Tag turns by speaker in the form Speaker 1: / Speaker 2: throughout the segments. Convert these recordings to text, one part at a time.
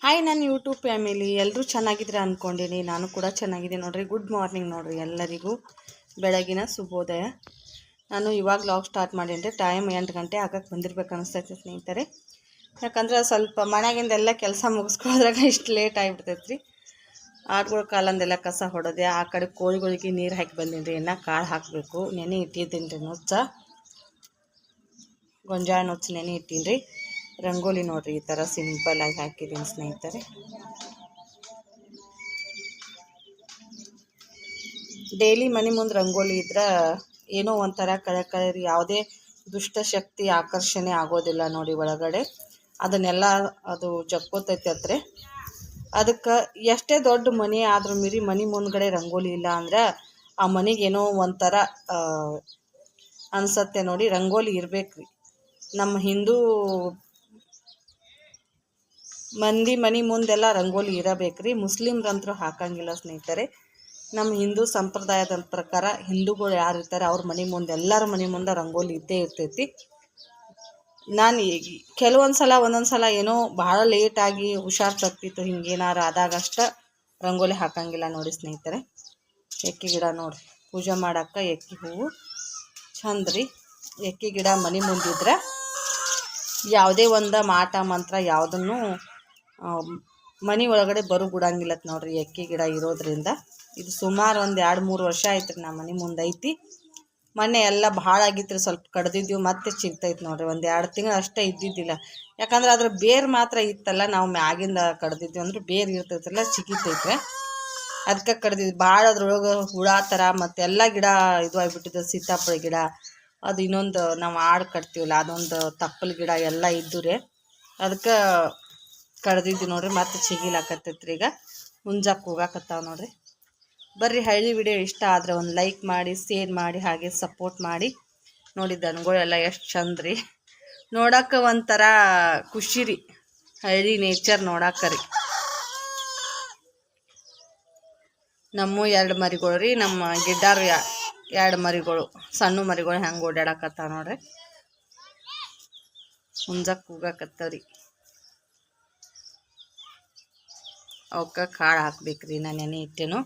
Speaker 1: Hi ನನ್ನ YouTube family ಎಲ್ಲರೂ ಚೆನ್ನಾಗಿದ್ರೆ ಅಂದ್ಕೊಂಡೀನಿ. ನಾನು ಕೂಡ ಚೆನ್ನಾಗಿದ್ದೀನಿ ನೋಡ್ರಿ. ಗುಡ್ ಮಾರ್ನಿಂಗ್ ನೋಡ್ರಿ ಎಲ್ಲರಿಗೂ, ಬೆಳಗಿನ ಶುಭೋದಯ. ನಾನು ಇವಾಗ ಲಾಗ್ ಸ್ಟಾರ್ಟ್ ಮಾಡೀನಿ. ಟೈಮ್ 8 ಗಂಟೆ ಆಗಕ್ಕೆ ಬಂದಿರ್ಬೇಕು ಅನಿಸ್ತೈತೆ ಸ್ನೇಹಿತರೆ. ಯಾಕಂದ್ರೆ ಸ್ವಲ್ಪ ಮನೆಯಾಗಿಂದೆಲ್ಲ ಕೆಲಸ ಮುಗಿಸ್ಕೊಳ್ಳೋದ್ರಾಗ ಇಷ್ಟು ಲೇಟ್ ಆಗಿಬಿಡ್ತೈತೆ ರೀ. ಆಡುಗಳ ಕಾಲಂದೆಲ್ಲ ಕಸ ಹೊಡೋದೆ, ಆ ಕಡೆ ಕೋಳಿಗಳಿಗೆ ನೀರು ಹಾಕಿ ಬಂದೀನಿ ರೀ. ಇನ್ನು ಕಾಳು ಹಾಕಬೇಕು. ನೆನೆ ಇಟ್ಟಿದ್ದೀನಿ ರೀ, ನುಚ್ಚ ಗೊಂಜಾಳ ನುಚ್ಚು ನೆನೆ ಇಟ್ಟೀನಿ ರೀ. ರಂಗೋಲಿ ನೋಡ್ರಿ, ಈ ಥರ ಸಿಂಪಲ್ ಆಗಿ ಹಾಕಿದ್ದೀನಿ ಸ್ನೇಹಿತರೆ. ಡೈಲಿ ಮನೆ ಮುಂದೆ ರಂಗೋಲಿ ಇದ್ರೆ ಏನೋ ಒಂಥರ ಕಳೆ ಯಾವುದೇ ದುಷ್ಟಶಕ್ತಿ ಆಕರ್ಷಣೆ ಆಗೋದಿಲ್ಲ ನೋಡಿ ಒಳಗಡೆ. ಅದನ್ನೆಲ್ಲ ಅದು ಜಕ್ಕೋತೈತೆ ಹತ್ರ. ಅದಕ್ಕೆ ಎಷ್ಟೇ ದೊಡ್ಡ ಮನೆ ಆದ್ರೂ ಮೀರಿ ಮನೆ ಮುಂದ್ಗಡೆ ರಂಗೋಲಿ ಇಲ್ಲ ಅಂದ್ರೆ ಆ ಮನೆಗೆ ಏನೋ ಒಂಥರ ಅನ್ಸತ್ತೆ ನೋಡಿ. ರಂಗೋಲಿ ಇರ್ಬೇಕ್ರಿ. ನಮ್ಮ ಹಿಂದೂ ಮಂದಿ ಮನೆ ಮುಂದೆಲ್ಲ ರಂಗೋಲಿ ಇರಬೇಕ್ರಿ. ಮುಸ್ಲಿಮ್ರಂತರೂ ಹಾಕಂಗಿಲ್ಲ ಸ್ನೇಹಿತರೆ. ನಮ್ಮ ಹಿಂದೂ ಸಂಪ್ರದಾಯದ ಪ್ರಕಾರ ಹಿಂದೂಗಳು ಯಾರು ಇರ್ತಾರೆ ಅವ್ರ ಮನೆ ಮುಂದೆ, ಎಲ್ಲರ ಮನೆ ಮುಂದೆ ರಂಗೋಲಿ ಇದ್ದೇ ಇರ್ತೈತಿ. ನಾನು ಒಂದೊಂದು ಸಲ ಏನೋ ಭಾಳ ಲೇಟಾಗಿ ಹುಷಾರು ತಪ್ಪಿತ್ತು, ಹಿಂಗೇನಾರು ಆದಾಗಷ್ಟ ರಂಗೋಲಿ ಹಾಕಂಗಿಲ್ಲ ನೋಡಿ ಸ್ನೇಹಿತರೆ. ಎಕ್ಕಿ ಗಿಡ ನೋಡಿರಿ, ಪೂಜೆ ಮಾಡೋಕ್ಕೆ ಎಕ್ಕಿ ಹೂವು ಚಂದ ರೀ. ಎಕ್ಕಿ ಗಿಡ ಮನೆ ಮುಂದಿದ್ರೆ ಯಾವುದೇ ಒಂದು ಮಾಟ ಮಂತ್ರ ಯಾವುದನ್ನು ಮನೆ ಒಳಗಡೆ ಬರುಗುಡಂಗಿಲ್ಲತ್ ನೋಡ್ರಿ. ಎಕ್ಕಿ ಗಿಡ ಇರೋದ್ರಿಂದ ಇದು ಸುಮಾರು ಒಂದು 2-3 ವರ್ಷ ಆಯ್ತು ರೀ. ನಮ್ಮ ಮನೆ ಮುಂದೆ ಐತಿ. ಮೊನ್ನೆ ಎಲ್ಲ ಭಾಳ ಆಗಿತ್ತು ರೀ, ಸ್ವಲ್ಪ ಕಡ್ದಿದ್ದೀವಿ, ಮತ್ತೆ ಚಿಗ್ತೈತೆ ನೋಡ್ರಿ. 1-2 ತಿಂಗಳು ಅಷ್ಟೇ ಇದ್ದಿದ್ದಿಲ್ಲ. ಯಾಕಂದ್ರೆ ಅದ್ರ ಬೇರು ಮಾತ್ರ ಇತ್ತಲ್ಲ, ನಾವು ಮ್ಯಾಗಿಂದ ಕಡ್ದಿದ್ದೀವಿ ಅಂದ್ರೆ ಬೇರು ಇರ್ತೈತಲ್ಲ, ಚಿಗಿತೈತೆ. ಅದಕ್ಕೆ ಕಡ್ದಿದ್ವಿ. ಭಾಳ ಅದ್ರೊಳಗೆ ಹುಳ ಥರ ಮತ್ತು ಎಲ್ಲ ಗಿಡ ಇದು ಆಗಿಬಿಟ್ಟಿದ್ದು. ಸೀತಾಫಲ ಗಿಡ, ಅದು ಇನ್ನೊಂದು ನಾವು ಆಡು ಕಟ್ತೀವಲ್ಲ ಅದೊಂದು ತಪ್ಪಲ ಗಿಡ ಎಲ್ಲ ಇದ್ದು ರೀ. ಅದಕ್ಕೆ ಕಡ್ದಿದ್ವಿ ನೋಡ್ರಿ. ಮತ್ತೆ ಚಿಗಿಲಾಕತ್ತೈತ್ರಿ. ಈಗ ಹುಂಜಾಕ್ ಹೋಗಾಕತ್ತಾವ ನೋಡ್ರಿ. ಬರ್ರಿ, ಹಳ್ಳಿ ವಿಡಿಯೋ ಇಷ್ಟ ಆದರೆ ಒಂದು ಲೈಕ್ ಮಾಡಿ, ಶೇರ್ ಮಾಡಿ, ಹಾಗೆ ಸಪೋರ್ಟ್ ಮಾಡಿ. ನೋಡಿ ದನಗಳೆಲ್ಲ ಎಷ್ಟು ಚಂದ ರೀ. ನೋಡೋಕೆ ಒಂಥರ ಖುಷಿ ರೀ, ಹಳ್ಳಿ ನೇಚರ್ ನೋಡಕ್ಕೆ ರೀ. ನಮ್ಮ 2 ಮರಿಗಳು ರೀ, ನಮ್ಮ ಗಿಡ್ಡಾರು 2 ಮರಿಗಳು, ಸಣ್ಣ ಮರಿಗಳು ಹೆಂಗೆ ಓಡಾಡಕತ್ತಾವ ನೋಡ್ರಿ. ಹುಂಜಕ್ಕೆ ಹೋಗಾಕತ್ತವ್ರಿ. ಅವಕ್ಕೆ ಕಾಳು ಹಾಕ್ಬೇಕ್ರಿ. ನಾನು ನೆನೆ ಇಟ್ಟೇನು.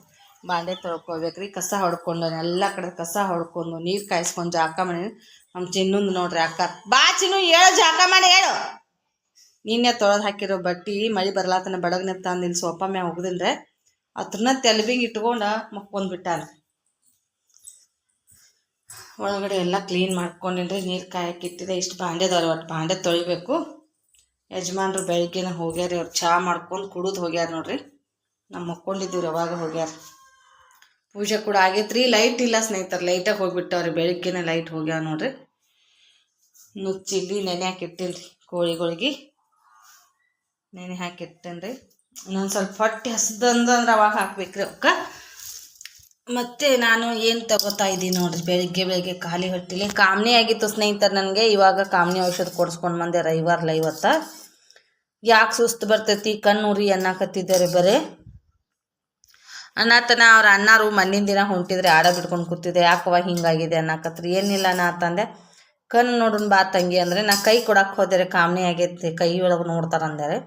Speaker 1: ಬಾಂಡೆ ತೊಳ್ಕೊಬೇಕ್ರಿ. ಕಸ ಹೊಡ್ಕೊಂಡು ಎಲ್ಲ ಕಡೆ ಕಸ ಹೊಡ್ಕೊಂಡು ನೀರು ಕಾಯಿಸ್ಕೊಂಡು ಜಾಕ ಮಾಡಿ. ನಮ್ಮ ಚಿನ್ನಂದು ನೋಡ್ರಿ ಅಕ್ಕ, ಬಾ ಚಿನ್ನು ಹೇಳು, ಜಾಕ ಮಾಡಿ ಹೇಳು. ನಿನ್ನೆ ತೊಳೆದು ಹಾಕಿರೋ ಬಟ್ಟೆ ಮಳೆ ಬರ್ಲಾತನ ಬಡಗನೆ ತಂದು ಇಲ್ಲಿ ಸೋಫಾ ಮ್ಯಾಗ ಹೋಗ್ದಿನ್ರೆ, ಅತ್ರನ್ನ ತೆಲಬಿಂಗ್ ಇಟ್ಕೊಂಡು ಮಕ್ಕೊಂಡ್ಬಿಟ್ಟಾನ. ಒಳಗಡೆ ಎಲ್ಲ ಕ್ಲೀನ್ ಮಾಡ್ಕೊಂಡಿನ್ರಿ. ನೀರು ಕಾಯಕ್ಕೆ ಇಟ್ಟಿದೆ. ಇಷ್ಟು ಬಾಂಡೆದವ್ರಿ, ಒಟ್ಟು ಬಾಂಡೆ ತೊಳಿಬೇಕು. ಯಜಮಾನ್ರು ಬೆಳಗ್ಗೆನ ಹೋಗ್ಯಾರ. ಅವ್ರು ಚಹಾ ಮಾಡ್ಕೊಂಡು ಕುಡಿದು ಹೋಗ್ಯಾರ ನೋಡ್ರಿ. ನಾವು ಮಕ್ಕೊಂಡಿದ್ದೀವ್ರಿ, ಅವಾಗ ಹೋಗ್ಯಾರ. ಪೂಜೆ ಕೂಡ ಆಗೈತ್ರಿ. ಲೈಟ್ ಇಲ್ಲ ಸ್ನೇಹಿತರೆ, ಲೈಟಾಗಿ ಹೋಗ್ಬಿಟ್ಟವ್ರಿ. ಬೆಳಗ್ಗೆನೇ ಲೈಟ್ ಹೋಗ್ಯಾವ ನೋಡ್ರಿ. ನುಚ್ಚಿಲ್ಲಿ ನೆನೆ ಹಾಕಿಟ್ಟೇನ್ರಿ. ಕೋಳಿಗಳಿಗೆ ನೆನೆ ಹಾಕಿಟ್ಟೇನ್ರಿ. ಇನ್ನೊಂದು ಸ್ವಲ್ಪ ಹೊಟ್ಟೆ ಹಸ್ದಂದ್ರೆ ಅವಾಗ ಹಾಕ್ಬೇಕ್ರಿ ಅವಕ್ಕೆ. ಮತ್ತು ನಾನು ಏನು ತಗೋತಾ ಇದ್ದೀನಿ ನೋಡ್ರಿ, ಬೆಳಗ್ಗೆ ಖಾಲಿ ಹೊಟ್ಟಿಲಿ ಕಾಮಣಿ ಆಗಿತ್ತು ಸ್ನೇಹಿತರೆ ನನಗೆ. ಇವಾಗ ಕಾಮಣಿ ಔಷಧ ಕೊಡಿಸ್ಕೊಂಡು ಬಂದೆ. ರವಿವಾರಲ್ಲ ಇವತ್ತು. ಯಾಕೆ ಸುಸ್ತು ಬರ್ತೈತಿ, ಕಣ್ಣೂರಿ ಅನ್ನಕತ್ತಿದ್ದಾರೆ ಬರೇ ಅನ್ನತನ. ಅವ್ರ ಅಣ್ಣಾರು ಮಣ್ಣಿನ ದಿನ ಹೊಂಟಿದ್ರೆ ಆಡ ಬಿಟ್ಕೊಂಡು ಕೂತಿದ್ದೆ. ಯಾಕವ ಹಿಂಗಾಗಿದೆ ಅನ್ನಕತ್ರಿ. ಏನಿಲ್ಲ ನಾ ಅಂತಂದೆ. ಕಣ್ಣು ನೋಡೋಣ ಬಾ ತಂಗಿ ಅಂದರೆ ನಾ ಕೈ ಕೊಡಕ್ಕೆ ಹೋದರೆ ಕಾಮಣಿ ಆಗೈತಿ, ಕೈ ಒಳಗೆ ನೋಡ್ತಾರೆ ಅಂದರೆ.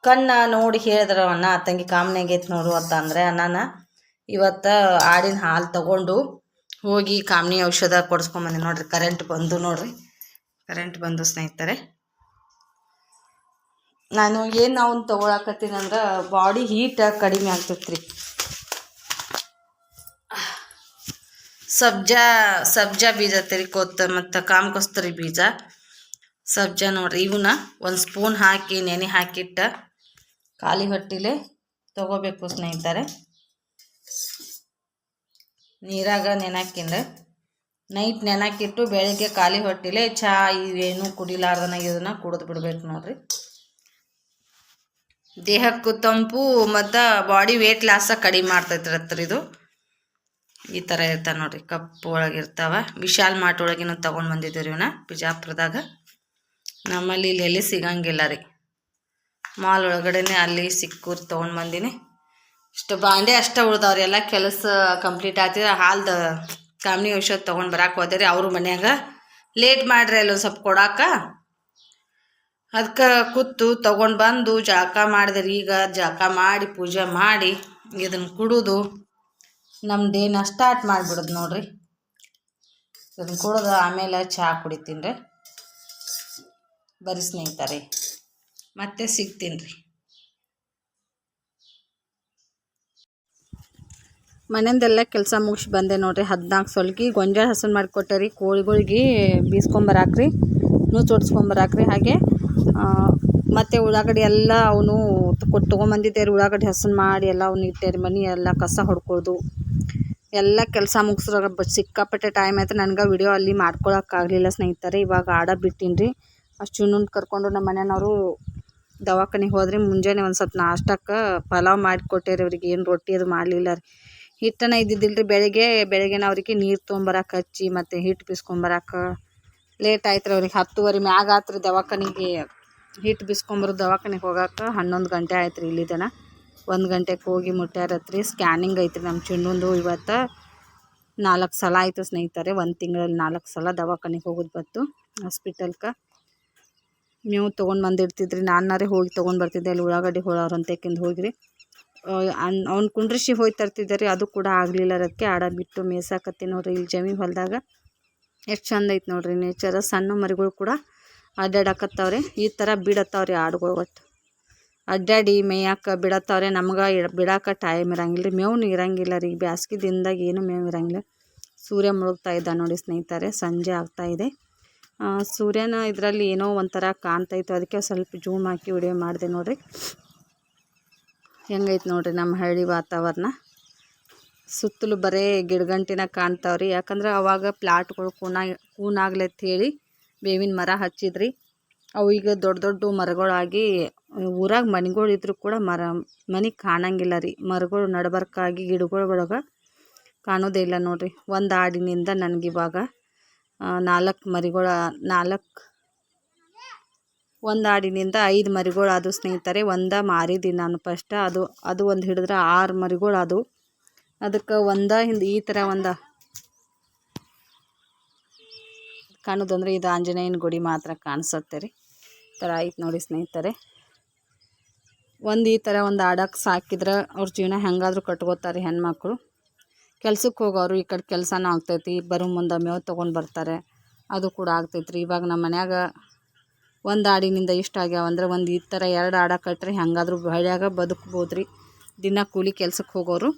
Speaker 1: ಕಣ್ಣು ನೋಡಿ ಹೇಳಿದ್ರು ಅಣ್ಣ ತಂಗಿ ಕಾಮಣಿ ಆಗೈತಿ ನೋಡು ಅಂತ ಅಂದರೆ. ಅಣ್ಣನ ಇವತ್ತು ಆಡಿನ ಹಾಲು ತಗೊಂಡು ಹೋಗಿ ಕಾಮಣಿ ಔಷಧ ಕೊಡಿಸ್ಕೊಂಬಂದೆ ನೋಡ್ರಿ. ಕರೆಂಟ್ ಬಂದು ಸ್ನೇಹಿತರೆ. ನಾನು ಏನು ಅವನ್ನ ತೊಗೊಳಕತ್ತೀನಿ ಅಂದ್ರೆ ಬಾಡಿ ಹೀಟ್ ಕಡಿಮೆ ಆಗ್ತೈತೆ ರೀ. ಸಬ್ಜಾ ಬೀಜ ತೆರಿಕೋತ ಮತ್ತು ಕಾಮಕಸ್ತೂರಿ ಬೀಜ, ಸಬ್ಜಾ ನೋಡ್ರಿ. ಇವನ್ನ 1 ಸ್ಪೂನ್ ಹಾಕಿ ನೆನೆ ಹಾಕಿಟ್ಟ ಖಾಲಿ ಹೊಟ್ಟಿಲೆ ತೊಗೋಬೇಕು ಸ್ನೇಹಿತರೆ. ನೀರಾಗ ನೆನಾಕಿಂದ್ರೆ ನೈಟ್ ನೆನಾಕಿಟ್ಟು ಬೆಳಗ್ಗೆ ಖಾಲಿ ಹೊಟ್ಟಿಲೆ ಚಹಾ ಇವೇನು ಕುಡಿಲಾರ್ದನ ಇದನ್ನು ಕುಡಿದು ಬಿಡ್ಬೇಕು ನೋಡ್ರಿ. ದೇಹಕ್ಕೂ ತಂಪು ಮತ್ತು ಬಾಡಿ ವೇಟ್ ಲಾಸ ಕಡಿಮೆ ಮಾಡ್ತೈತ್ರಿ ಇದು. ಈ ಥರ ಇರ್ತಾವೆ ನೋಡ್ರಿ, ಕಪ್ಪು ಒಳಗಿರ್ತಾವ. ವಿಶಾಲ್ ಮಾರ್ಟ್ ಒಳಗಿನ ತೊಗೊಂಡು ಬಂದಿದ್ದೀವಿ ರೀ ಇವನ್ನ, ಬಿಜಾಪುರದಾಗ. ನಮ್ಮಲ್ಲಿ ಇಲ್ಲಿ ಎಲ್ಲಿ ಸಿಗಂಗಿಲ್ಲ ರೀ, ಮಾಲ್ ಒಳಗಡೆನೆ ಅಲ್ಲಿ ಸಿಕ್ಕೂರಿ ತೊಗೊಂಡು ಬಂದೀನಿ. ಇಷ್ಟು ಬಾಂಡೆ ಅಷ್ಟೇ ಉಳ್ದವ್ರಿ. ಎಲ್ಲ ಕೆಲಸ ಕಂಪ್ಲೀಟ್ ಆಗ್ತಿದ್ರೆ ಹಾಲ್ದು ಕಾಮಣಿ ಔಷಧ ತೊಗೊಂಡು ಬರಕ್ಕೆ ಹೋದೆ ರೀ. ಅವರು ಮನ್ಯಾಗ ಲೇಟ್ ಮಾಡ್ರಿ ಅಲ್ಲೊಂದು ಸ್ವಲ್ಪ ಕೊಡಾಕ. ಅದಕ್ಕೆ ಕೂತು ತೊಗೊಂಡು ಬಂದು ಜಳಕ ಮಾಡಿದ್ರಿ. ಈಗ ಜಳಕ ಮಾಡಿ ಪೂಜೆ ಮಾಡಿ ಇದನ್ನು ಕುಡಿದು ನಮ್ಮ ಡೇನ ಸ್ಟಾರ್ಟ್ ಮಾಡಿಬಿಡೋದು ನೋಡ್ರಿ. ಇದನ್ನು ಕುಡಿದು ಆಮೇಲೆ ಚಹಾ ಕುಡಿತೀನಿ ರೀ. ಬರೀ ಸ್ನೇಹಿತರೆ, ಮತ್ತೆ ಸಿಗ್ತೀನಿ ರೀ. ಮನೆಯಿಂದೆಲ್ಲ ಕೆಲಸ ಮುಗಿಸಿ ಬಂದೆ ನೋಡ್ರಿ. 14 ಸೊಲ್ಗಿ ಗೊಂಜಾಳ ಹಸನ್ ಮಾಡಿಕೊಟ್ಟೆ ರೀ. ಕೋಳಿಗಳಿಗೆ ಬೀಸ್ಕೊಂಬರಾಕ್ರಿ, ತೊಡ್ಸ್ಕೊಂಬರಾಕ್ರಿ. ಹಾಗೆ ಮತ್ತು ಉಳ್ಳಾಗಡ್ಡಿ ಎಲ್ಲ ಅವನು ತೊಗೊಂಬಂದಿದ್ದೆ ರೀ. ಉಳ್ಳಾಗಡ್ಡಿ ಹಸನ್ ಮಾಡಿ ಎಲ್ಲ ಅವ್ನು ಇಟ್ಟೆ ರೀ. ಮನೆ ಎಲ್ಲ ಕಸ ಹೊಡ್ಕೊಳ್ದು ಎಲ್ಲ ಕೆಲಸ ಮುಗಿಸ್ರಾಗ ಸಿಕ್ಕಾಪಟ್ಟೆ ಟೈಮ್ ಆಯ್ತು. ನನಗೆ ವಿಡಿಯೋ ಅಲ್ಲಿ ಮಾಡ್ಕೊಳಕ್ಕಾಗಲಿಲ್ಲ ಸ್ನೇಹಿತರೆ. ಇವಾಗ ಆಡ ಬಿಟ್ಟಿನಿ ರೀ. ಅಷ್ಟು ಕರ್ಕೊಂಡು ನಮ್ಮ ಮನೆಯವರು ದವಾಖಾನೆಗೆ ಹೋದ್ರಿ. ಮುಂಜಾನೆ ಒಂದು ಸ್ವಲ್ಪ ನಾಷ್ಟಕ್ಕೆ ಪಲಾವ್ ಮಾಡಿಕೊಟ್ಟೆ ರೀ. ಅವ್ರಿಗೆ ಏನು ರೊಟ್ಟಿ ಅದು ಮಾಡಲಿಲ್ಲ ರೀ. ಹಿಟ್ಟನ ಇದ್ದಿದ್ದಿಲ್ಲ ರೀ. ಬೆಳಗ್ಗೆನ ಅವ್ರಿಗೆ ನೀರು ತೊಗೊಂಬರಕ್ಕೆ ಹಚ್ಚಿ ಮತ್ತು ಹಿಟ್ಟು ಬೀಸ್ಕೊಂಬರಕ್ಕೆ ಲೇಟ್ ಆಯ್ತು ರೀ. ಅವ್ರಿಗೆ 10:30 ಮ್ಯಾಗ ಆಯ್ತು ರೀ ದವಾಖಾನೆಗೆ. ಹಿಟ್ಟು ಬೀಸ್ಕೊಂಬರೋದು ದವಾಖಾನೆಗೆ ಹೋಗಕ್ಕೆ 11 ಗಂಟೆ ಆಯ್ತು ರೀ. ಇಲ್ಲಿದನ 1 ಗಂಟೆಗೆ ಹೋಗಿ ಮುಟ್ಟ್ಯಾರತ್ರಿ. ಸ್ಕ್ಯಾನಿಂಗ್ ಐತ್ರಿ ನಮ್ಮ ಚಿನ್ನಂದು. ಇವತ್ತು 4 ಸಲ ಆಯಿತು ಸ್ನೇಹಿತರೆ. 1 ತಿಂಗಳಲ್ಲಿ 4 ಸಲ ದವಾಖಾನೆಗೆ ಹೋಗೋದು ಬತ್ತು ಹಾಸ್ಪಿಟಲ್ಗೆ. ನೀವು ತೊಗೊಂಡು ಬಂದಿರ್ತಿದ್ರಿ. ನಾನಾರೇ ಹೋಗಿ ತೊಗೊಂಡು ಬರ್ತಿದ್ದೆ. ಅಲ್ಲಿ ಉಳ್ಳಾಗಡ್ಡಿ ಹೋಳವ್ರಂತೆಕಿಂದು ಹೋಗಿರಿ. ಅವ್ನು ಕುಂಡ್ರಿಸಿ ಹೋಗಿ ತರ್ತಿದ್ದೆ ರೀ. ಅದು ಕೂಡ ಆಗಲಿಲ್ಲ. ಅದಕ್ಕೆ ಆಡ ಬಿಟ್ಟು ಮೇಯ್ಸಾಕತ್ತಿ ನೋಡ್ರಿ. ಇಲ್ಲಿ ಜಮಿ ಹೊಲದಾಗ ಎಷ್ಟು ಚಂದ ಐತೆ ನೋಡ್ರಿ ನೇಚರ್. ಸಣ್ಣ ಮರಿಗಳು ಕೂಡ ಅಡ್ಡಾಡಕತ್ತವ್ರೆ. ಈ ಥರ ಬಿಡತ್ತವ್ರಿ ಆಡುಗಳು. ಒಟ್ಟು ಅಡ್ಡಾಡಿ ಮೇಯಕ್ಕೆ ಬಿಡತ್ತವ್ರೆ. ನಮ್ಗೆ ಬಿಡಕ್ಕೆ ಟೈಮ್ ಇರಂಗಿಲ್ಲ ರೀ. ಮೇವ್ನು ಇರಂಗಿಲ್ಲ ರೀ. ಬ್ಯಾಸ್ಗೆ ದಿನದಾಗ ಏನು ಮೇವು ಇರಂಗಿಲ್ಲ. ಸೂರ್ಯ ಮುಳುಗ್ತಾ ಇದ್ದ ನೋಡಿ ಸ್ನೇಹಿತರೆ. ಸಂಜೆ ಆಗ್ತಾಯಿದೆ. ಸೂರ್ಯನ ಇದರಲ್ಲಿ ಏನೋ ಒಂಥರ ಕಾಣ್ತಾಯಿತ್ತು. ಅದಕ್ಕೆ ಸ್ವಲ್ಪ ಜೂಮ್ ಹಾಕಿ ವಿಡಿಯೋ ಮಾಡಿದೆ ನೋಡ್ರಿ. ಹೆಂಗೈತೆ ನೋಡ್ರಿ ನಮ್ಮ ಹಳ್ಳಿ ವಾತಾವರಣ. ಸುತ್ತಲೂ ಬರೇ ಗಿಡಗಂಟಿನ ಕಾಣ್ತಾವ್ರಿ. ಯಾಕಂದ್ರೆ ಅವಾಗ ಪ್ಲಾಟ್ಗಳು ಕೂನಾಗ್ಲತ್ ಹೇಳಿ ಬೇವಿನ ಮರ ಹಚ್ಚಿದ್ರಿ. ಅವು ಈಗ ದೊಡ್ಡ ದೊಡ್ಡ ಮರಗಳಾಗಿ ಊರಾಗ ಮನೆಗಳಿದ್ರು ಕೂಡ ಮನೆ ಕಾಣಂಗಿಲ್ಲ ರೀ. ಮರಗಳು ನಡ್ಬರ್ಕಾಗಿ ಗಿಡಗಳೊಳಗೆ ಕಾಣೋದೇ ಇಲ್ಲ ನೋಡ್ರಿ. ಒಂದು ಆಡಿನಿಂದ ನನಗಿವಾಗ 1 ಆಡಿನಿಂದ 5 ಮರಿಗಳು ಅದು ಸ್ನೇಹಿತರೆ. ಒಂದು ಮಾರಿದ್ದೀನಿ ನಾನು ಫಸ್ಟ್. ಅದು ಒಂದು ಹಿಡಿದ್ರೆ 6 ಮರಿಗಳು ಅದು. ಅದಕ್ಕೆ ಹಿಂದೆ ಈ ಥರ ಕಾಣೋದಂದ್ರೆ ಇದು ಆಂಜನೇಯನ ಗುಡಿ ಮಾತ್ರ ಕಾಣಿಸುತ್ತೆ ರೀ. ಈ ಥರ ಆಯ್ತು ನೋಡಿ ಸ್ನೇಹಿತರೆ. ಈ ಥರ ಆಡಕ್ಕೆ ಸಾಕಿದ್ರೆ ಅವ್ರ ಜೀವನ ಹೆಂಗಾದರೂ ಕಟ್ಕೋತಾರೆ ಹೆಣ್ಮಕ್ಳು. ಕೆಲ್ಸಕ್ಕೆ ಹೋಗೋರು ಈ ಕಡೆ ಕೆಲಸನೂ ಆಗ್ತೈತಿ. ಬರೋ ಮುಂದೆ ಮೇವು ತೊಗೊಂಡು ಬರ್ತಾರೆ. ಅದು ಕೂಡ ಆಗ್ತೈತೆ ರೀ. ಇವಾಗ ನಮ್ಮ ಮನ್ಯಾಗ 1 ಆಡಿನಿಂದ ಇಷ್ಟ ಆಗ್ಯಾವಂದ್ರೆ ಈ ಥರ 2 ಆಡ ಕಟ್ರೆ ಹೆಂಗಾದ್ರೂ ಹಳ್ಳಿಯಾಗ ಬದುಕ್ಬೋದು ರೀ. ದಿನ ಕೂಲಿ ಕೆಲ್ಸಕ್ಕೆ ಹೋಗೋರು.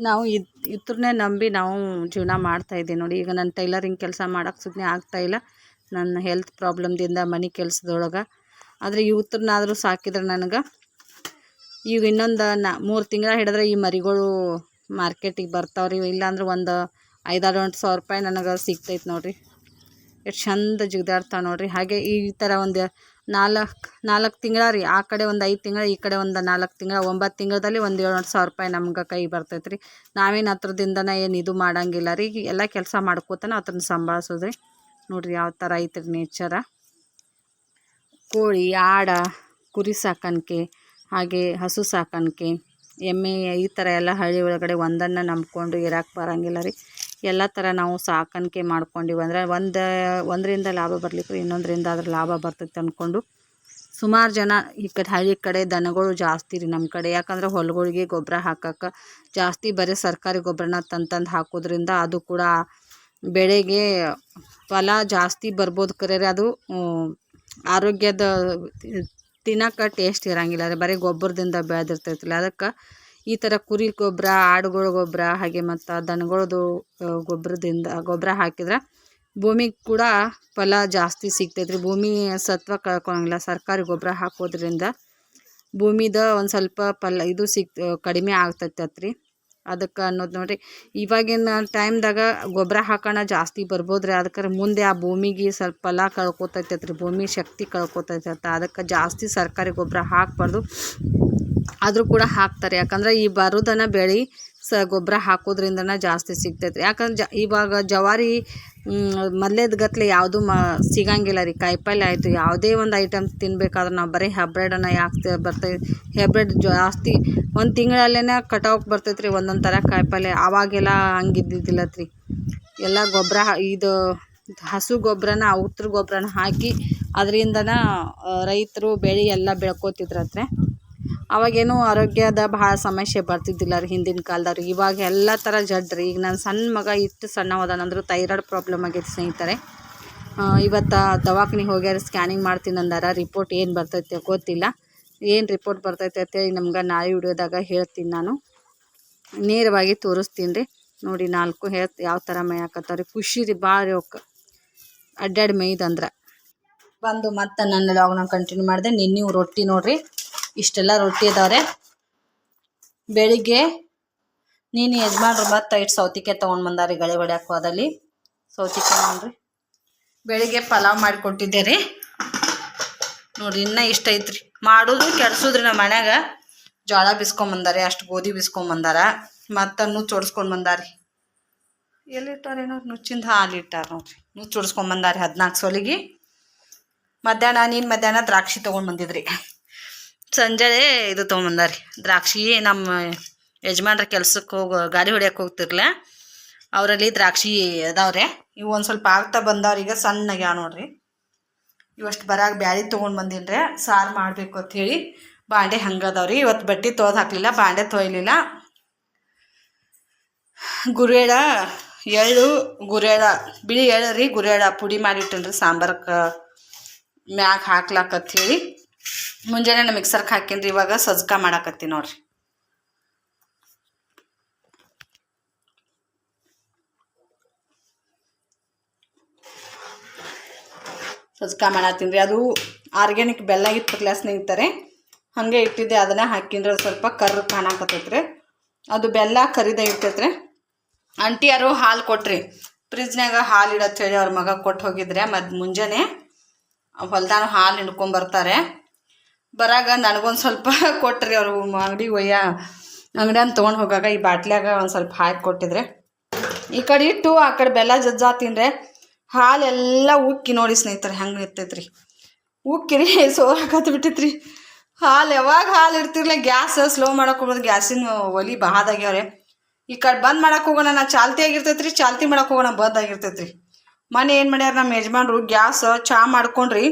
Speaker 1: ನಾವು ಇದ್ರನ್ನೇ ನಂಬಿ ನಾವು ಜೀವನ ಮಾಡ್ತಾಯಿದ್ದೀವಿ ನೋಡಿ. ಈಗ ನಾನು ಟೈಲರಿಂಗ್ ಕೆಲಸ ಮಾಡೋಕ್ಕೆ ಸುಮ್ಮನೆ ಆಗ್ತಾಯಿಲ್ಲ. ನನ್ನ ಹೆಲ್ತ್ ಪ್ರಾಬ್ಲಮ್ದಿಂದ ಮನೆ ಕೆಲಸದೊಳಗೆ. ಆದರೆ ಇವತ್ತನ್ನಾದರೂ ಸಾಕಿದ್ರೆ ನನಗೆ ಈಗ ಇನ್ನೊಂದು 3 ತಿಂಗಳ ಹಿಡಿದ್ರೆ ಈ ಮರಿಗಳು ಮಾರ್ಕೆಟಿಗೆ ಬರ್ತಾವ್ರಿ. ಇಲ್ಲಾಂದ್ರೆ ಒಂದು 5-6 ಸಾವಿರ ರೂಪಾಯಿ ನನಗೆ ಸಿಗ್ತೈತೆ ನೋಡಿರಿ. ಎಷ್ಟು ಚಂದ ಜಿಗ್ದಾಡ್ತಾವೆ ನೋಡಿರಿ. ಹಾಗೆ ಈ ಥರ ಒಂದು 4 ತಿಂಗಳ ರೀ. ಆ ಕಡೆ ಒಂದು 5 ತಿಂಗಳ, ಈ ಕಡೆ ಒಂದು 4 ತಿಂಗಳ, 9 ತಿಂಗಳಲ್ಲಿ ಒಂದು 7-8 ಸಾವಿರ ರೂಪಾಯಿ ನಮ್ಗೆ ಕೈ ಬರ್ತೈತೆ ರೀ. ನಾವೇನು ಹತ್ರದಿಂದನೇ ಏನು ಇದು ಮಾಡೋಂಗಿಲ್ಲ ರೀ. ಎಲ್ಲ ಕೆಲಸ ಮಾಡ್ಕೋತಾನೆ ಅದನ್ನ ಸಂಭಾಳಿಸೋದ್ರಿ. ನೋಡಿರಿ ಯಾವ ಥರ ಐತೆ ರೀ ನೇಚರ. ಕೋಳಿ, ಆಡ, ಕುರಿ ಸಾಕಾಣಿಕೆ, ಹಾಗೆ ಹಸು ಸಾಕಾಣಿಕೆ, ಎಮ್ಮೆ, ಈ ಥರ ಎಲ್ಲ ಹಳ್ಳಿ ಒಳಗಡೆ ಒಂದನ್ನು ನಂಬ್ಕೊಂಡು ಇರೋಕ್ಕೆ ಬರೋಂಗಿಲ್ಲ ರೀ. ಎಲ್ಲ ಥರ ನಾವು ಸಾಕಾಣಿಕೆ ಮಾಡ್ಕೊಂಡಿವಿ ಅಂದರೆ ಒಂದರಿಂದ ಲಾಭ ಬರ್ಲಿಕ್ಕೆ ಇನ್ನೊಂದರಿಂದ ಅದ್ರ ಲಾಭ ಬರ್ತೈತೆ ಅಂದ್ಕೊಂಡು ಸುಮಾರು ಜನ ಈ ಕಡೆ ಹಳ್ಳಿ ಕಡೆ ದನಗಳು ಜಾಸ್ತಿ ರೀ ನಮ್ಮ ಕಡೆ. ಯಾಕಂದ್ರೆ ಹೊಲಗಳಿಗೆ ಗೊಬ್ಬರ ಹಾಕೋಕ್ಕೆ ಜಾಸ್ತಿ ಬರೀ ಸರ್ಕಾರಿ ಗೊಬ್ಬರನ ತಂದು ಹಾಕೋದ್ರಿಂದ ಅದು ಕೂಡ ಬೆಳೆಗೆ ಫಲ ಜಾಸ್ತಿ ಬರ್ಬೋದು. ಕರೆ ಅದು ಆರೋಗ್ಯದ ತಿನ್ನೋಕೆ ಟೇಸ್ಟ್ ಇರೋಂಗಿಲ್ಲ ರೀ. ಬರೀ ಗೊಬ್ಬರದಿಂದ ಬೆಳೆದಿರ್ತೈತಿಲ್ಲ. ಅದಕ್ಕೆ ಈ ಥರ ಕುರಿ ಗೊಬ್ಬರ, ಆಡುಗಳ ಗೊಬ್ಬರ, ಹಾಗೆ ಮತ್ತು ದನಗಳದ್ದು ಗೊಬ್ಬರ ಹಾಕಿದ್ರೆ ಭೂಮಿಗೆ ಕೂಡ ಫಲ ಜಾಸ್ತಿ ಸಿಗ್ತೈತೆ ರೀ. ಭೂಮಿ ಸತ್ವ ಕಳ್ಕೊಳಂಗಿಲ್ಲ. ಸರ್ಕಾರಿ ಗೊಬ್ಬರ ಹಾಕೋದ್ರಿಂದ ಭೂಮಿದ ಒಂದು ಸ್ವಲ್ಪ ಕಡಿಮೆ ಆಗ್ತೈತೆ ರೀ. ಅದಕ್ಕೆ ಅನ್ನೋದು ನೋಡಿರಿ. ಇವಾಗಿನ ಟೈಮ್ದಾಗ ಗೊಬ್ಬರ ಹಾಕೋಣ ಜಾಸ್ತಿ ಬರ್ಬೋದು ರೀ. ಅದಕ್ಕೆ ಮುಂದೆ ಆ ಭೂಮಿಗೆ ಸ್ವಲ್ಪ ಫಲ ಕಳ್ಕೊತೈತೆ ರೀ. ಭೂಮಿ ಶಕ್ತಿ ಕಳ್ಕೊತೈತೆ. ಅದಕ್ಕೆ ಜಾಸ್ತಿ ಸರ್ಕಾರಿ ಗೊಬ್ಬರ ಹಾಕಬಾರ್ದು. ಆದರೂ ಕೂಡ ಹಾಕ್ತಾರೆ. ಯಾಕಂದ್ರೆ ಈ ಬರೋದನ್ನು ಬೆಳೆ ಗೊಬ್ಬರ ಹಾಕೋದ್ರಿಂದನೇ ಜಾಸ್ತಿ ಸಿಗ್ತೈತೆ. ಯಾಕಂದ್ರೆ ಇವಾಗ ಜವಾರಿ ಮೊದಲೇದು ಗತ್ಲೆ ಯಾವುದೂ ಸಿಗಂಗಿಲ್ಲ ರೀ. ಕಾಯಿಪಲ್ಲೆ ಆಯಿತು, ಯಾವುದೇ ಒಂದು ಐಟಮ್ಸ್ ತಿನ್ಬೇಕಾದ್ರೆ ನಾವು ಬರೀ ಹೈಬ್ರಿಡನ್ನು ಯಾಕೆ ಬರ್ತೈತೆ. ಹೈಬ್ರಿಡ್ ಜಾಸ್ತಿ 1 ತಿಂಗಳಲ್ಲೇ ಕಟಾವಕ್ಕೆ ಬರ್ತೈತೆ ರೀ ಒಂದೊಂದು ಥರ ಕಾಯಿಪಲ್ಲೆ. ಆವಾಗೆಲ್ಲ ಹಂಗಿದ್ದಿದ್ದಿಲ್ಲತ್ರಿ. ಎಲ್ಲ ಗೊಬ್ಬರ ಇದು ಹಸು ಗೊಬ್ಬರನ ಔತ್ರ ಗೊಬ್ಬರನ ಹಾಕಿ ಅದರಿಂದನ ರೈತರು ಬೆಳೆ ಎಲ್ಲ ಬೆಳ್ಕೋತಿದ್ರಂತೆ. ಅವಾಗೇನೋ ಆರೋಗ್ಯದ ಭಾಳ ಸಮಸ್ಯೆ ಬರ್ತಿದ್ದಿಲ್ಲ ರೀ ಹಿಂದಿನ ಕಾಲದವ್ರಿಗೆ. ಇವಾಗ ಎಲ್ಲ ಥರ ಜಡ್ರಿ. ಈಗ ನನ್ನ ಸಣ್ಣ ಮಗ ಇಷ್ಟು ಸಣ್ಣವದಾನಂದ್ರು ಥೈರಾಯ್ಡ್ ಪ್ರಾಬ್ಲಮ್ ಆಗೈತೆ ಸ್ನೇಹಿತರೆ. ಇವತ್ತು ದವಾಖಾನಿಗೆ ಹೋಗ್ಯಾರ, ಸ್ಕ್ಯಾನಿಂಗ್ ಮಾಡ್ತೀನಿ ಅಂದಾರ. ರಿಪೋರ್ಟ್ ಏನು ಬರ್ತೈತೆ ಗೊತ್ತಿಲ್ಲ. ಏನು ರಿಪೋರ್ಟ್ ಬರ್ತೈತೆ ಅಂತೇಳಿ ನಮ್ಗೆ ನಾಳೆ ವಿಡಿಯೋದಾಗ ಹೇಳ್ತೀನಿ. ನಾನು ನೇರವಾಗಿ ತೋರಿಸ್ತೀನಿ ರೀ. ನೋಡಿ 4 ಯಾವ ಥರ ಮೇಯಾಕತ್ತಾವ್ರಿ. ಖುಷಿ ರೀ ಭಾಳ ರೀ ಅವಕ್ಕೆ ಅಡ್ಡಾಡಿ ಮೇಯ್ದಂದ್ರೆ. ಬಂದು ಮತ್ತೆ ನನ್ನ ಲಾಗ್ನ ಕಂಟಿನ್ಯೂ ಮಾಡಿದೆ. ನಿನ್ನೆ ರೊಟ್ಟಿ ನೋಡ್ರಿ, ಇಷ್ಟೆಲ್ಲ ರೊಟ್ಟಿ ಇದಾವ್ರೆ. ಬೆಳಿಗ್ಗೆ ನೀನು ಯಜಮಾನ್ರು ಮತ್ತೆ ಇಟ್ಟು ಸೌತಿಕಾಯಿ ತೊಗೊಂಡು ಬಂದಾರಿ ಗಳೆ ಹೊಡ್ಯಾಕೆ ಹೋದಲ್ಲಿ. ಸೌತಿಕಾಯಿ ನೋಡ್ರಿ, ಬೆಳಿಗ್ಗೆ ಪಲಾವ್ ಮಾಡಿಕೊಟ್ಟಿದ್ದೆ ರೀ. ನೋಡ್ರಿ ಇನ್ನೂ ಇಷ್ಟ ಐತ್ರಿ. ಮಾಡೋದು ಕೆಡ್ಸೋದ್ರಿ. ನಮ್ಮ ಮನ್ಯಾಗ ಜೋಳ ಬಿಸ್ಕೊಂಬಂದಾರೆ, ಅಷ್ಟು ಗೋಧಿ ಬಿಸ್ಕೊಂಬಂದಾರ, ಮತ್ತು ನುಚ್ಚು ಹೊಡ್ಸ್ಕೊಂಡು ಬಂದಾರಿ. ಎಲ್ಲಿಟ್ಟಾರೇನೋ ನುಚ್ಚಿಂದ ಹಾಲು ಇಟ್ಟಾರ ನೋಡ್ರಿ. ನುಚ್ಚು ಹೊಡ್ಸ್ಕೊಂಬಂದಾರಿ 14 ಸೊಲಿಗೆ. ಮಧ್ಯಾಹ್ನ ದ್ರಾಕ್ಷಿ ತೊಗೊಂಡು ಬಂದಿದ್ರಿ. ಸಂಜೆ ಇದು ತೊಗೊಂಬಂದಾರಿ ದ್ರಾಕ್ಷಿ. ನಮ್ಮ ಯಜಮಾನ್ರ ಕೆಲ್ಸಕ್ಕೆ ಗಾಡಿ ಹೊಡ್ಯಕ್ಕೆ ಹೋಗ್ತಿರ್ಲ, ಅವರಲ್ಲಿ ದ್ರಾಕ್ಷಿ ಅದಾವ್ರೆ. ಇವು ಒಂದು ಸ್ವಲ್ಪ ಆಗ್ತಾ ಬಂದವ್ರಿ. ಈಗ ಸಣ್ಣಗೆ ನೋಡ್ರಿ. ಇವಷ್ಟು ಬರಾಗ ಬ್ಯಾಳಿ ತೊಗೊಂಡು ಬಂದಿನ್ರಿ. ಸಾರು ಮಾಡಬೇಕು ಅಂಥೇಳಿ ಬಾಂಡೆ ಹಂಗದವ್ರಿ. ಇವತ್ತು ಬಟ್ಟೆ ತೊಳೆದು ಹಾಕಲಿಲ್ಲ, ಬಾಂಡೆ ತೊಯ್ಲಿಲ್ಲ. ಗುರೇಳ ಎಳ್ಳು, ಗುರೇಳ ಬಿಳಿ ಎಳ್ಳು ರೀ, ಗುರೇಳ ಪುಡಿ ಮಾಡಿಟ್ಟನ್ರಿ ಸಾಂಬಾರಕ್ಕೆ ಮ್ಯಾಗ ಹಾಕ್ಲಾಕಂಥೇಳಿ. ಮುಂಜಾನೆ ಮಿಕ್ಸರ್ಗೆ ಹಾಕೀನಿ. ಇವಾಗ ಸಜ್ಕ ಮಾಡಾಕತ್ತೀನಿ ನೋಡ್ರಿ. ಸಜ್ಕ ಮಾಡತ್ತೀನಿ ರೀ. ಅದು ಆರ್ಗ್ಯಾನಿಕ್ ಬೆಲ್ಲ ಇತ್ತಲ್ಲ ಸ್ನೇಹಿತರೆ, ಹಾಗೆ ಇಟ್ಟಿದ್ದೆ. ಅದನ್ನು ಹಾಕಿನ್ರಿ. ಸ್ವಲ್ಪ ಕರ್ರ ಕಾಣಾಕತ್ತೈತ್ರಿ. ಅದು ಬೆಲ್ಲ ಕರಿದ ಇರ್ತೈತ್ರಿ. ಆಂಟಿ ಯಾರು ಹಾಲು ಕೊಟ್ರಿ, ಫ್ರಿಜ್ನಾಗ ಹಾಲು ಇಡತ್ತೆ ಹೇಳಿ ಅವ್ರ ಮಗ ಕೊಟ್ಟು ಹೋಗಿದ್ರೆ. ಮುಂಜಾನೆ ಹೊಲ್ದಾನ ಹಾಲು ಹಿಂಡ್ಕೊಂಬರ್ತಾರೆ. ಬರಾಗ ನನಗೊಂದು ಸ್ವಲ್ಪ ಕೊಟ್ರಿ ಅವರು. ಅಂಗಡಿಯನ್ನು ತೊಗೊಂಡು ಹೋಗಾಗ ಈ ಬಾಟ್ಲ್ಯಾಗ ಒಂದು ಸ್ವಲ್ಪ ಹಾಕಿ ಕೊಟ್ಟಿದ್ರೆ. ಈ ಕಡೆ ಇಟ್ಟು ಆ ಕಡೆ ಬೆಲ್ಲ ಜಜ್ಜಾತೀನ್ರೆ. ಹಾಲೆಲ್ಲ ಉಕ್ಕಿ ನೋಡಿ ಸ್ನೇಹಿತರೆ ಹೆಂಗೆ ಇರ್ತೈತ್ರಿ. ಉಕ್ಕಿರಿ ಸೋರಾಕತ್ ಬಿಟ್ಟಿತ್ರಿ ಹಾಲು. ಯಾವಾಗ ಹಾಲು ಇಡ್ತಿರ್ಲ ಗ್ಯಾಸ್ ಸ್ಲೋ ಮಾಡಕ್ಕೆ ಹೋಗೋದು. ಗ್ಯಾಸಿನ ಒಲಿ ಬಹಾದಾಗ್ಯಾವ್ರೆ. ಈ ಕಡೆ ಬಂದ್ ಮಾಡಕ್ಕೆ ಹೋಗೋಣ, ನಾ ಚಾಲ್ತಿ ಆಗಿರ್ತೈತ್ರಿ. ಚಾಲ್ತಿ ಮಾಡಕ್ಕೆ ಹೋಗೋಣ ಬಂದ್ ಆಗಿರ್ತೈತ್ರಿ. ಮನೆ ಏನು ಮಾಡ್ಯಾರ ನಮ್ಮ ಯಜಮಾನ್ರು, ಗ್ಯಾಸ್ ಚಾ ಮಾಡ್ಕೊಂಡ್ರಿ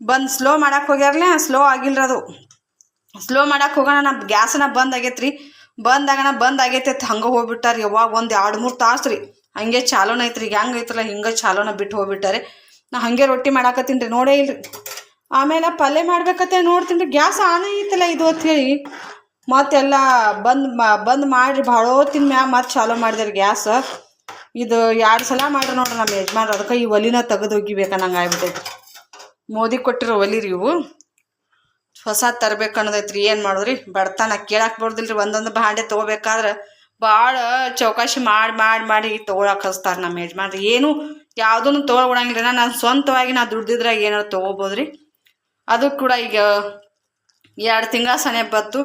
Speaker 1: ಬಂದು ಸ್ಲೋ ಮಾಡಕ್ಕೆ ಹೋಗ್ಯಾರಲ್ಲ, ಸ್ಲೋ ಆಗಿಲ್ರಿ ಅದು. ಸ್ಲೋ ಮಾಡಕ್ಕೆ ಹೋಗೋಣ, ನಮ್ಮ ಗ್ಯಾಸನ ಬಂದ್ ಆಗೈತ್ರಿ. ಬಂದ್ ಆಗೈತೆ ಹಂಗೆ ಹೋಗ್ಬಿಟ್ಟಾರಿ. ಯಾವಾಗ ಒಂದು 2-3 ತಾಸು ರೀ ಹಂಗೆ ಚಾಲೋನ ಐತ್ರಿ. ಈಗ ಹೆಂಗೆ ಐತ್ರಲ್ಲ ಹಿಂಗೆ ಚಾಲೋನ ಬಿಟ್ಟು ಹೋಗ್ಬಿಟ್ಟಾರೆ. ನಾ ಹಾಗೆ ರೊಟ್ಟಿ ಮಾಡಾಕತ್ತೀನಿ ರೀ, ನೋಡೇ ಇಲ್ರಿ. ಆಮೇಲೆ ಪಲ್ಯ ಮಾಡ್ಬೇಕತ್ತೆ ನೋಡ್ತೀನಿ ರೀ, ಗ್ಯಾಸ್ ಆನ್ ಐತಲ್ಲ ಇದು ಅಂಥೇಳಿ ಮತ್ತೆಲ್ಲ ಬಂದ್ ಮಾಡಿರಿ. ಭಾಳ ಹೊತ್ತಿನ ಮ್ಯಾಗ ಮತ್ತೆ ಚಾಲೋ ಮಾಡಿದ್ರಿ ಗ್ಯಾಸ್. ಇದು 2 ಸಲ ಮಾಡ್ರಿ ನೋಡ್ರಿ ನಮ್ಮ ಯಜಮಾನ್ರು. ಅದಕ್ಕೆ ಈ ಒಲಿನ ತೆಗೆದು ಒಗಿಬೇಕನ್ನಂಗೆ ಆಗ್ಬಿಟ್ಟೈತ್ರಿ. ಮೋದಿ ಕೊಟ್ಟಿರೋ ಒಲಿ ರೀ ಇವು. ಹೊಸ ತರ್ಬೇಕು ಅನ್ನೋದೈತ್ರಿ. ಏನು ಮಾಡೋದ್ರಿ, ಬಡತನ ಕೇಳಕ್ಕೆ ಬರ್ದಿಲ್ರಿ. ಒಂದೊಂದು ಭಾಂಡೆ ತೊಗೋಬೇಕಾದ್ರೆ ಭಾಳ ಚೌಕಾಶಿ ಮಾಡಿ ತೊಗೊಳಕ್ಕೆ ಹಚ್ತಾರೆ ನಮ್ಮ ಯಜಮಾನ್ರು. ಏನು ಯಾವುದನ್ನು ತೊಗೊಳಂಗಿಲ್ಲ. ನಾನು ಸ್ವಂತವಾಗಿ ದುಡ್ದಿದ್ರಾಗ ಏನಾರು ತೊಗೋಬೋದ್ರಿ. ಅದು ಕೂಡ ಈಗ 2 ತಿಂಗಳ ಸನೆ ಬತ್ತು.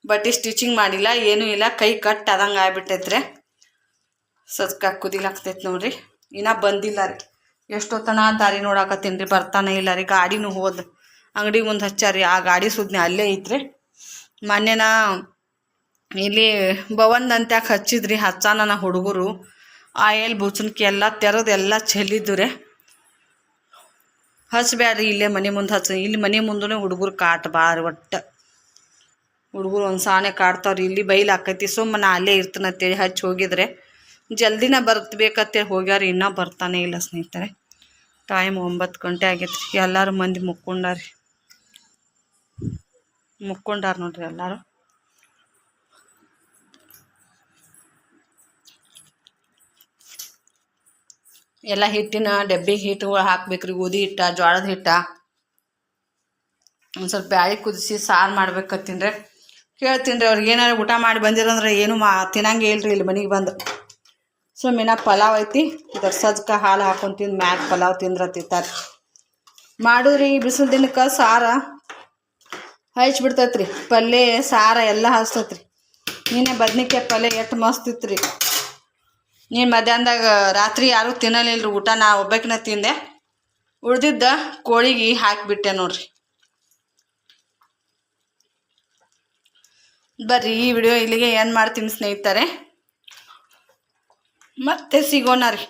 Speaker 1: ಬಟ್ಟೆ ಸ್ಟಿಚಿಂಗ್ ಮಾಡಿಲ್ಲ, ಏನೂ ಇಲ್ಲ. ಕೈ ಕಟ್ ಆದಂಗೆ ಆಗ್ಬಿಟ್ಟೈತ್ರಿ. ಸಜ್ಕ ಕುದಿಲಾಗ್ತೈತೆ ನೋಡ್ರಿ. ಇನ್ನೂ ಬಂದಿಲ್ಲ ರೀ. ಎಷ್ಟೊತ್ತನ ದಾರಿ ನೋಡಾಕತ್ತೀನಿ ರೀ, ಬರ್ತಾನೆ ಇಲ್ಲ ರೀ. ಗಾಡಿನೂ ಹೋದ ಅಂಗಡಿ ಮುಂದೆ ಹಚ್ಚಾರಿ. ಆ ಗಾಡಿ ಸುದ್ನೆ ಅಲ್ಲೇ ಐತ್ರಿ. ಮೊನ್ನೆನ ಇಲ್ಲಿ ಭವನ್ ಅಂತ್ಯಾಕೆ ಹಚ್ಚಿದ್ರಿ. ಹಚ್ಚಾನ ಹುಡುಗರು ಆಯಲ್ ಬುಚ್ಚನ್ಕಿ ಎಲ್ಲ ತೆರೆದು ಎಲ್ಲ ಚೆಲ್ಲಿದ್ದು ರೀ. ಹಚ್ಬ್ಯಾಡ್ರಿ, ಇಲ್ಲೇ ಮನೆ ಮುಂದೆ ಇಲ್ಲಿ ಮನೆ ಮುಂದೆ ಹುಡುಗರು ಕಾಟ ಭಾಳ ಒಟ್ಟು. ಹುಡುಗರು ಒಂದು ಸಾನೆ ಕಾಡ್ತಾವ್ರಿ. ಇಲ್ಲಿ ಬೈಲ್ ಆಕೈತಿ. ಸುಮ್ಮನೆ ಅಲ್ಲೇ ಇರ್ತಾನಂತೇಳಿ ಹಚ್ಚಿ ಹೋಗಿದ್ರೆ ಜಲ್ದಿನ ಬರ್ಬೇಕಂತೇಳಿ ಹೋಗ್ಯಾರ. ಇನ್ನೂ ಬರ್ತಾನೆ ಇಲ್ಲ ಸ್ನೇಹಿತರೆ. ಟೈಮ್ 9 ಗಂಟೆ ಆಗೈತ್ರಿ. ಎಲ್ಲರೂ ಮಂದಿ ಮುಕ್ಕೊಂಡಾರ ನೋಡ್ರಿ ಎಲ್ಲರೂ. ಎಲ್ಲ ಹಿಟ್ಟಿನ ಡಬ್ಬಿಗೆ ಹಿಟ್ಟುಗಳು ಹಾಕ್ಬೇಕ್ರಿ. ಗೋಧಿ ಹಿಟ್ಟ, ಜೋಳದ ಹಿಟ್ಟ, ಒಂದು ಸ್ವಲ್ಪ ಬ್ಯಾಳಿ ಕುದಿಸಿ ಸಾರು ಮಾಡ್ಬೇಕತ್ತೀನಿ ರೀ. ಕೇಳ್ತೀನಿ ರೀ ಅವ್ರಿಗೆ. ಏನಾರು ಊಟ ಮಾಡಿ ಬಂದಿರಂದ್ರೆ ಏನು ತಿನ್ನಂಗೆ ಇಲ್ರಿ ಇಲ್ಲಿ ಮನೆಗೆ ಬಂದು. ಸುಮ್ಮಿನ ಪಲಾವ್ ಐತಿ, ಇದ್ರ ಸಜ್ಕ ಹಾಲು ಹಾಕೊಂಡು ತಿಂದು ಮ್ಯಾಗ ಪಲಾವ್ ತಿಂತಾರೆ. ಮಾಡಿದ್ರಿ ಬಿಸಿಲು ದಿನಕ್ಕೆ ಸಾರ ಹಚ್ಬಿಡ್ತೈತ್ರಿ. ಪಲ್ಯ ಸಾರ ಎಲ್ಲ ಹಚ್ತೈತ್ರಿ. ನೀನೇ ಬದ್ನಿಕಾಯಿ ಪಲ್ಯ ಎಷ್ಟು ಮಸ್ತ್ ಇತ್ತು. ನೀನು ಮಧ್ಯಾಹ್ನದಾಗ ರಾತ್ರಿ ಯಾರೂ ತಿನ್ನಲಿಲ್ಲರಿ ಊಟ. ನಾ ಒಬ್ಬಾಕಿನ ತಿಂದೆ. ಉಳ್ದಿದ್ದ ಕೋಳಿಗೆ ಹಾಕಿಬಿಟ್ಟೆ ನೋಡ್ರಿ. ಬರ್ರಿ, ಈ ವಿಡಿಯೋ ಇಲ್ಲಿಗೆ ಏನು ಮಾಡ್ತೀನಿ ಸ್ನೇಹಿತರೆ. ಮತ್ತೆ ಸಿಗೋಣ ರೀ.